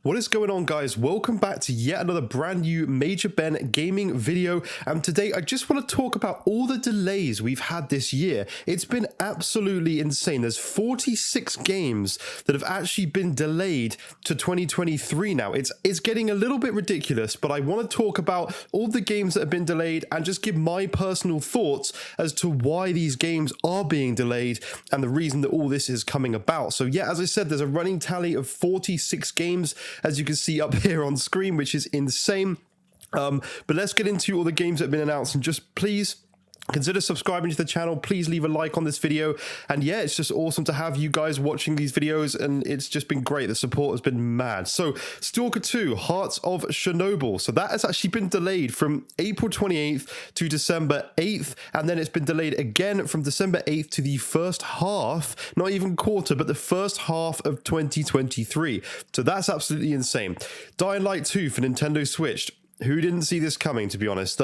What is going on, guys? Welcome back to yet another brand new Major Ben gaming video, and today I just want to talk about all the delays we've had this year. It's been absolutely insane. There's 46 games that have actually been delayed to 2023 now. It's getting a little bit ridiculous, but I want to talk about all the games that have been delayed and just give my personal thoughts as to why these games are being delayed and the reason that all this is coming about. So yeah, as I said, there's a running tally of 46 games, as you can see up here on screen, which is insane. But let's get into all the games that have been announced, and just please consider subscribing to the channel. Please leave a like on this video, and yeah, it's just awesome to have you guys watching these videos, and it's just been great. The support has been mad. So Stalker 2 Hearts of Chernobyl, so that has actually been delayed from April 28th to December 8th, and then it's been delayed again from December 8th to the first half, not even quarter, but the first half of 2023. So that's absolutely insane. Dying Light 2 for Nintendo Switch. Who didn't see this coming, to be honest?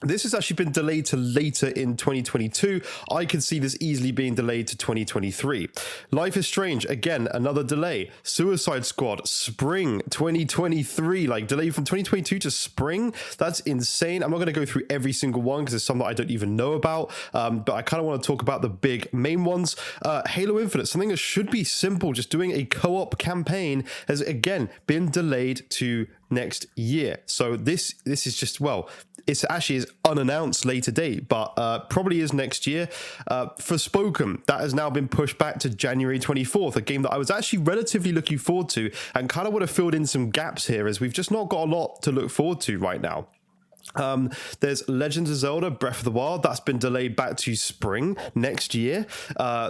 This has actually been delayed to later in 2022. I could see this easily being delayed to 2023. Life is Strange, again, another delay. Suicide Squad, spring 2023, like delayed from 2022 to spring. That's insane. I'm not going to go through every single one because there's some that I don't even know about, but I kind of want to talk about the big main ones. Halo Infinite, something that should be simple, just doing a co-op campaign, has again been delayed to next year. So this is just, well, it's actually is unannounced later date, but probably is next year. Forspoken, that has now been pushed back to January 24th, a game that I was actually relatively looking forward to, and kind of would have filled in some gaps here, as we've just not got a lot to look forward to right now. There's Legends of Zelda Breath of the Wild, that's been delayed back to spring next year.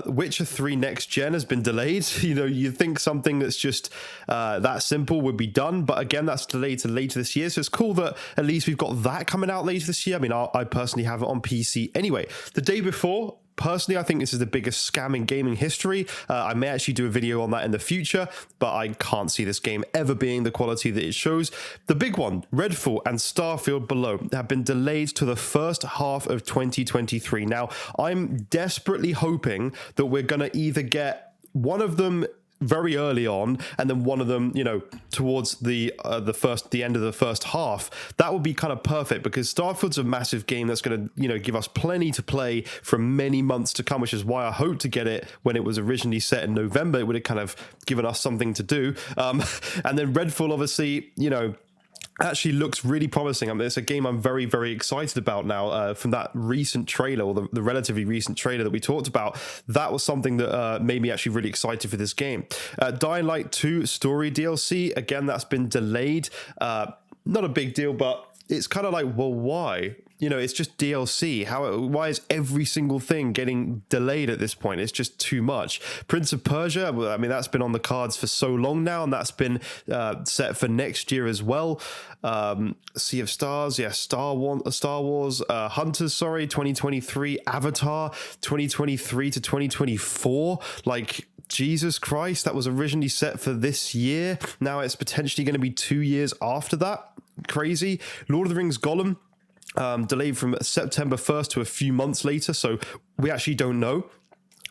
Witcher 3 Next Gen has been delayed. You know, you think something that's just that simple would be done, but again, that's delayed to later this year. So it's cool that at least we've got that coming out later this year. I mean, I personally have it on PC anyway. The day before, personally, I think this is the biggest scam in gaming history. I may actually do a video on that in the future, but I can't see this game ever being the quality that it shows. The big one, Redfall and Starfield Below, have been delayed to the first half of 2023. Now, I'm desperately hoping that we're going to either get one of them very early on, and then one of them, you know, towards the end of the first half. That would be kind of perfect, because Starfield's a massive game that's going to, you know, give us plenty to play for many months to come, which is why I hope to get it when it was originally set in November. It would have kind of given us something to do. And then Redfall, obviously, you know, actually looks really promising. I mean, it's a game I'm very, very excited about now. From that recent trailer, or the relatively recent trailer that we talked about, that was something that made me actually really excited for this game. Dying Light 2 Story DLC, again, that's been delayed. Not a big deal, but it's kind of like, well, why? You know, it's just DLC. Why is every single thing getting delayed at this point? It's just too much. Prince of Persia, well, I mean, that's been on the cards for so long now, and that's been set for next year as well. Sea of Stars, yeah, Star Wars, Hunters, 2023, Avatar, 2023 to 2024, like, Jesus Christ, that was originally set for this year. Now it's potentially going to be 2 years after that. Crazy. Lord of the Rings Gollum, delayed from September 1st to a few months later, so we actually don't know.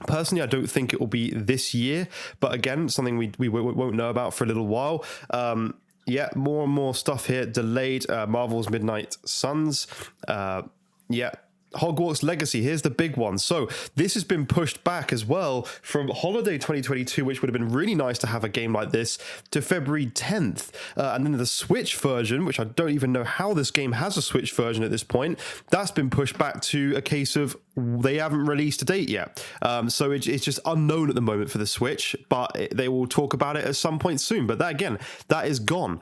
Personally, I don't think it will be this year, but again, something we won't know about for a little while. Yeah, more and more stuff here delayed. Marvel's Midnight Suns, yeah. Hogwarts Legacy, here's the big one. So this has been pushed back as well from holiday 2022, which would have been really nice to have a game like this, to February 10th. And then the Switch version, which I don't even know how this game has a Switch version at this point, that's been pushed back to a case of they haven't released a date yet. So it's just unknown at the moment for the Switch, but they will talk about it at some point soon. But that, again, that is gone.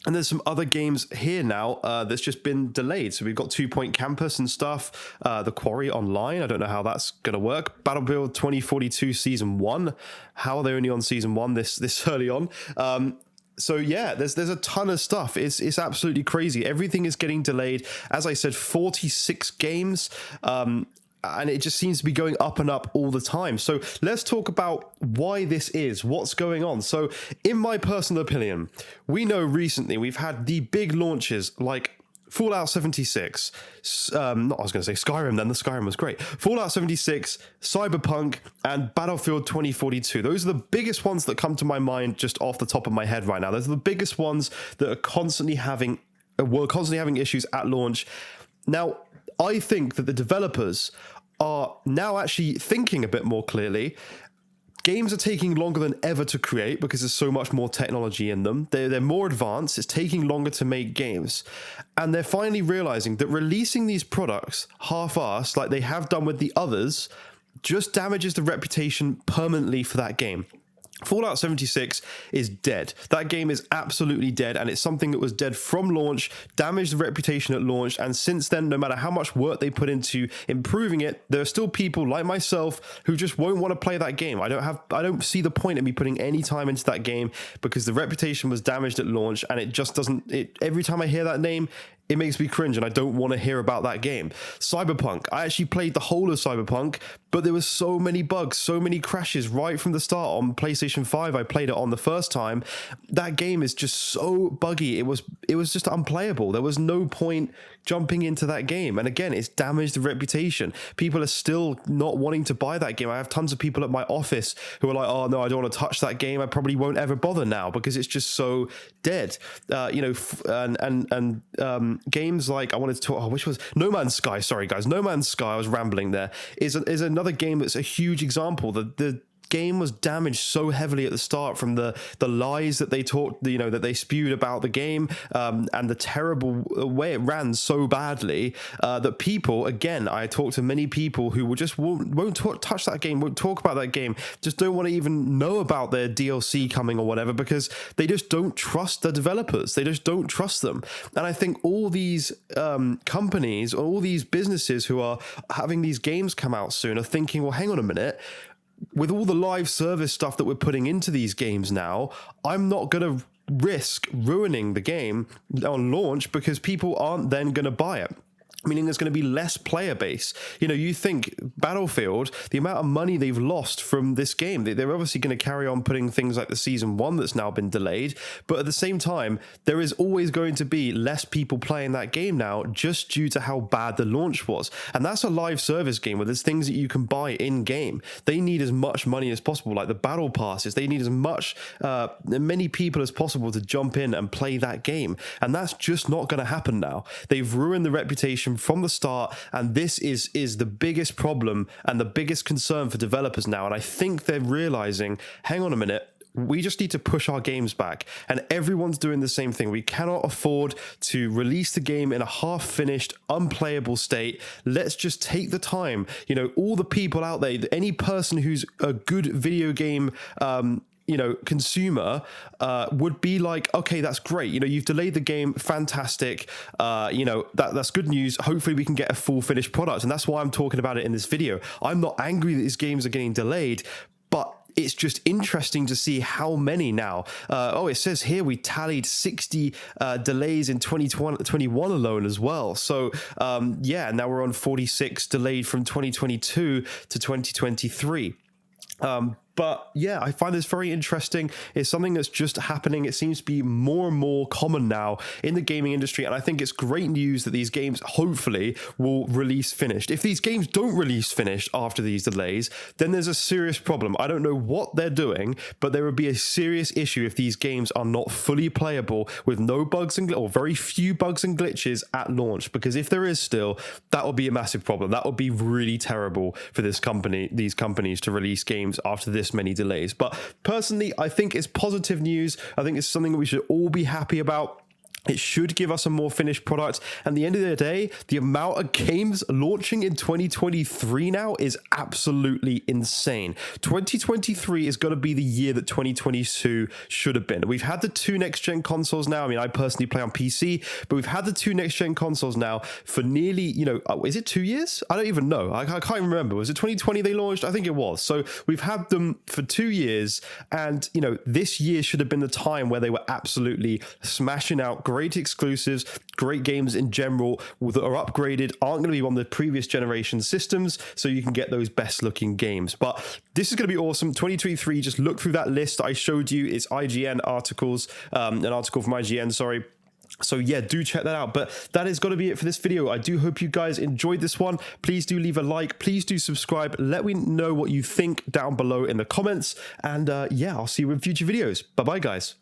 And there's some other games here now that's just been delayed. So we've got 2 Point Campus and stuff. The Quarry Online, I don't know how that's going to work. Battlefield 2042 Season 1. How are they only on Season 1 this early on? So yeah, there's a ton of stuff. It's absolutely crazy. Everything is getting delayed. As I said, 46 games. And it just seems to be going up and up all the time. So let's talk about why this is, what's going on. So in my personal opinion, we know recently we've had the big launches like Fallout 76, not I was going to say Skyrim then, the Skyrim was great. Fallout 76, Cyberpunk, and Battlefield 2042. Those are the biggest ones that come to my mind just off the top of my head right now. Those are the biggest ones that are constantly having issues at launch. Now, I think that the developers are now actually thinking a bit more clearly. Games are taking longer than ever to create because there's so much more technology in them. They're more advanced. It's taking longer to make games. And they're finally realizing that releasing these products half-assed, like they have done with the others, just damages the reputation permanently for that game. Fallout 76 is dead. That game is absolutely dead, and it's something that was dead from launch, damaged the reputation at launch, and since then, no matter how much work they put into improving it, there are still people like myself who just won't want to play that game. I don't see the point in me putting any time into that game because the reputation was damaged at launch, and it just doesn't. Every time I hear that name, it makes me cringe and I don't want to hear about that game. Cyberpunk. I actually played the whole of Cyberpunk, but there were so many bugs, so many crashes right from the start. On PlayStation 5, I played it on the first time. That game is just so buggy. It was just unplayable. There was no point jumping into that game. And again, it's damaged the reputation. People are still not wanting to buy that game. I have tons of people at my office who are like, oh no, I don't want to touch that game. I probably won't ever bother now because it's just so dead. Games like I wanted to talk, which was No Man's Sky. Sorry guys, No Man's Sky. I was rambling there. Is another game that's a huge example. The game was damaged so heavily at the start from the lies that they talked, that they spewed about the game, and the terrible way it ran so badly that people, again, I talked to many people who won't touch that game, won't talk about that game, just don't want to even know about their DLC coming or whatever because they just don't trust the developers. They just don't trust them. And I think all these companies, all these businesses who are having these games come out soon are thinking, well, hang on a minute. With all the live service stuff that we're putting into these games now, I'm not going to risk ruining the game on launch because people aren't then going to buy it. Meaning there's going to be less player base. You think Battlefield, the amount of money they've lost from this game, they're obviously going to carry on putting things like the season 1 that's now been delayed. But at the same time, there is always going to be less people playing that game now just due to how bad the launch was. And that's a live service game where there's things that you can buy in game. They need as much money as possible, like the battle passes. They need as many people as possible to jump in and play that game. And that's just not going to happen now. They've ruined the reputation from the start, and this is the biggest problem and the biggest concern for developers now. And I think they're realizing, hang on a minute, we just need to push our games back, and everyone's doing the same thing. We cannot afford to release the game in a half-finished, unplayable state. Let's just take the time. All the people out there, any person who's a good video game consumer would be like, okay, that's great. You've delayed the game. Fantastic. That's good news. Hopefully we can get a full finished product. And that's why I'm talking about it in this video. I'm not angry that these games are getting delayed, but it's just interesting to see how many now. It says here we tallied 60 delays in 2021 alone as well. So now we're on 46 delayed from 2022 to 2023. But yeah, I find this very interesting. It's something that's just happening. It seems to be more and more common now in the gaming industry. And I think it's great news that these games hopefully will release finished. If these games don't release finished after these delays, then there's a serious problem. I don't know what they're doing, but there would be a serious issue if these games are not fully playable with no bugs or very few bugs and glitches at launch. Because if there is still, that would be a massive problem. That would be really terrible for these companies to release games after this many delays. But personally, I think it's positive news. I think it's something we should all be happy about. It should give us a more finished product. And at the end of the day, the amount of games launching in 2023 now is absolutely insane. 2023 is going to be the year that 2022 should have been. We've had the 2 next-gen consoles now. I mean, I personally play on PC, but we've had the 2 next-gen consoles now for nearly, is it 2 years? I don't even know. I can't even remember. Was it 2020 they launched? I think it was. So we've had them for 2 years. And, this year should have been the time where they were absolutely smashing out great exclusives, great games in general that are upgraded, aren't going to be on the previous generation systems, so you can get those best looking games. But this is going to be awesome. 2023, just look through that list that I showed you. It's IGN articles, an article from IGN, sorry. So yeah, do check that out. But that is going to be it for this video. I do hope you guys enjoyed this one. Please do leave a like. Please do subscribe. Let me know what you think down below in the comments. And yeah, I'll see you in future videos. Bye-bye, guys.